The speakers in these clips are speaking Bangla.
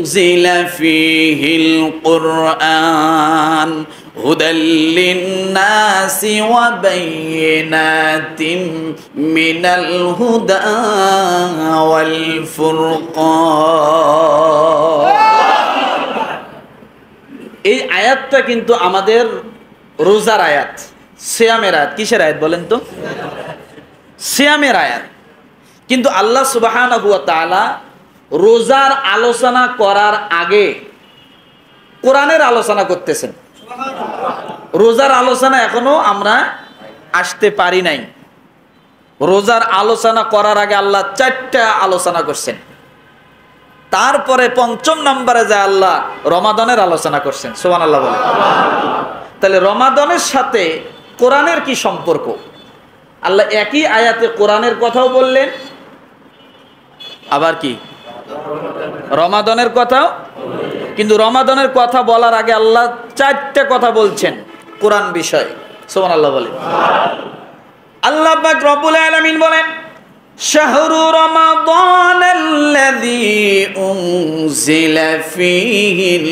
উনজিলা ফীহিল কুরআন হুদাল লিন্নাসি ওয়া বাইয়িনাতিম মিনাল হুদা ওয়াল ফুরকান। এই আয়াতটা কিন্তু আমাদের রোজার আয়াত, সিয়ামের আয়াত। কিসের আয়াত বলেন তো? সিয়ামের আয়াত। কিন্তু আল্লাহ সুবহানাহু ওয়া তাআলা রোজার আলোচনা করার আগে কোরআনের আলোচনা করতেছেন। রোজার আলোচনা এখনো আমরা আসতে পারি নাই। রোজার আলোচনা করার আগে আল্লাহ 4টা আলোচনা করছেন। তারপরে 5ম নম্বরে যায় আল্লাহ রমাদানের আলোচনা করছেন। সুবহানাল্লাহ বলে। তাহলে রমাদানের সাথে কোরআনের কি সম্পর্ক? আল্লাহ একই আয়াতে কোরআনের কথাও বললেন, আবার কি রমাদানের কথাও। কিন্তু রমাদানের কথা বলার আগে আল্লাহ 4টা কথা বলছেন কোরআন বিষয়। সুবহানাল্লাহ বলে। আল্লাহ পাক রব্বুল আলামিন বলেন, শাহরু রমাদানাল্লাযী উনজিলা ফীহিল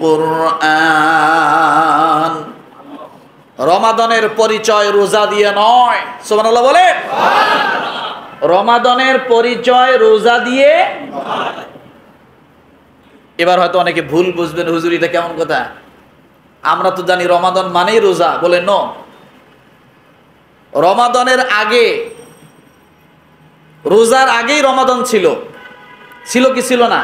কুরআন। রমাদানের পরিচয় রোজা দিয়ে নয়। সুবহানাল্লাহ বলে। রমাদানের পরিচয় রোজা দিয়ে। এবার হয়তো অনেকে ভুল বুঝবেন, হুজুর এটা কেমন কথা? আমরা তো জানি রমাদান মানেই রোজা। বলে ন, রমাদানের আগে, রোজার আগেই রমাদান ছিল। ছিল কি ছিল না?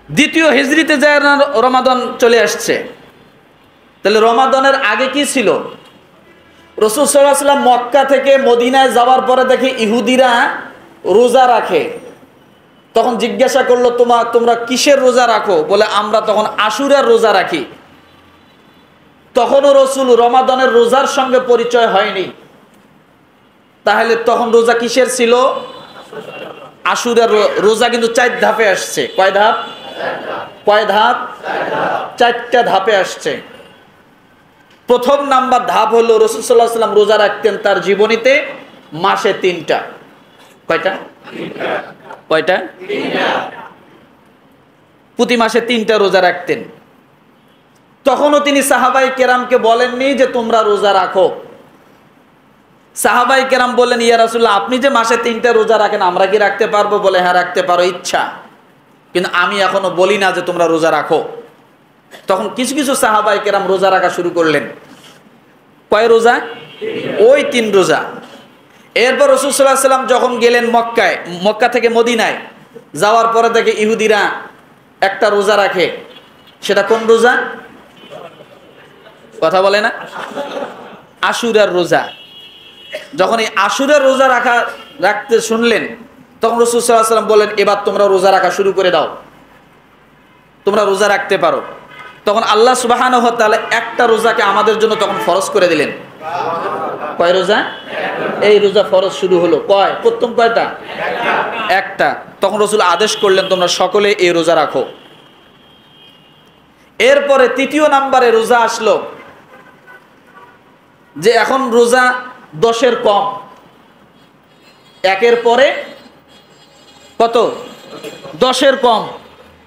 দ্বিতীয় হিজরিতে যায় রমাদান চলে আসছে। তাহলে রমাদানের আগে কি ছিল? রাসূল সাল্লাল্লাহু আলাইহি ওয়াসাল্লাম মক্কা থেকে মদিনায় যাওয়ার পরে দেখে ইহুদিরা রোজা রাখে। তখন জিজ্ঞাসা করলো, তোমরা কিসের রোজা রাখো? বলে আমরা তখন আশুরার রোজা রাখি। তখনও রাসূল রমাদানের রোজার সঙ্গে পরিচয় হয়নি। তাহলে তখন রোজা কিসের ছিল? আশুরার রোজা। কিন্তু 4 ধাপে আসছে। কয় ধাপ? কয় ধাপ? 4টা ধাপে আসছে। প্রথম নাম্বার ধাপ হলো রাসূল সাল্লাল্লাহু আলাইহি ওয়াসাল্লাম রোজা রাখতেন তার জীবনীতে মাসে 3টা। কয়টা? কয়টা? 3টা। প্রতি মাসে 3টা রোজা রাখতেন। তখনও তিনি সাহাবায়ে কেরামকে বলেননি যে তোমরা রোজা রাখো। সাহাবায়ে কেরাম বললেন, ইয়া রাসূলুল্লাহ, আপনি যে মাসে 3টা রোজা রাখেন আমরা কি রাখতে পারবো? বলে হ্যাঁ রাখতে পারো, ইচ্ছা, কিন্তু আমি এখনো বলি না যে তোমরা রোজা রাখো। তখন কিছু কিছু সাহাবায়ে কেরাম রোজা রাখা শুরু করলেন। কয় রোজা? ওই 3 রোজা। এরপর রাসূল সাল্লাল্লাহু আলাইহি ওয়াসাল্লাম যখন গেলেন মক্কায়, মক্কা থেকে মদিনায় যাওয়ার পরে দেখে ইহুদিরা একটা রোজা রাখে। সেটা কোন রোজা? কথা বলে না? আশুরার রোজা। যখন এই আশুরার রোজা রাখতে শুনলেন, তখন রাসূল সাল্লাল্লাহু আলাইহি ওয়াসাল্লাম বললেন, এবার তোমরা রোজা রাখা শুরু করে দাও, তোমরা রোজা রাখতে পারো। তখন আল্লাহ সুবহানাহু ওয়া তাআলা একটা রোজাকে আমাদের জন্য তখন ফরজ করে দিলেন। কয় রোজা? এই রোজা ফরজ শুরু হলো। কয়? প্রথম কয়টা? একটা। তখন রাসূল আদেশ করলেন, তোমরা সকলে এই রোজা রাখো। এরপরে 3য় নম্বরে রোজা আসলো, যে এখন রোজা 10-এর কম। 1-এর পরে কত? 10-এর কম।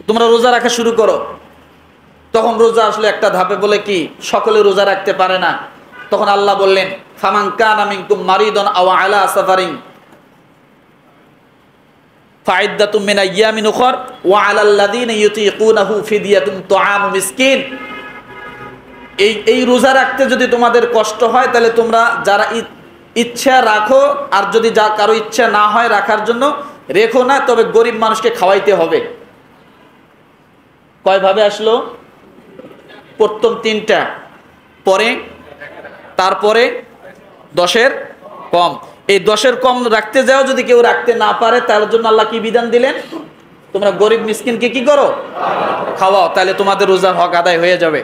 তোমরা রোজা রাখা শুরু করো। তখন রোজা আসলে একটা ধাপে, বলে কি সকলে রোজা রাখতে পারে না। তখন আল্লাহ বললেন, ফামান কানা মিনকুম মারিদান আও আলা সাফারিন ফাইদ্দাতুম মিন আইয়ামিন উখর ওয়া আলাল লাযিনা ইউতিকুনাহু ফিদিয়াতুন তুআমু মিসকিন। এই রোজা রাখতে যদি তোমাদের কষ্ট হয়, তাহলে তোমরা যারা ইচ্ছা রাখো, আর যদি যা কারো ইচ্ছা না হয় রাখার জন্য রেখো না, তবে গরিব মানুষকে খাওয়াইতে হবে। কয় ভাবে আসলো? প্রথম 3টা, পরে তারপরে 10-এর কম। এই 10-এর কম রাখতে যাও, যদি কেউ রাখতে না পারে, তার জন্য আল্লাহ কি বিধান দিলেন? তোমরা গরিব মিসকিনকে কি করো? খাওয়াও, তাহলে তোমাদের রোজার হক আদায় হয়ে যাবে।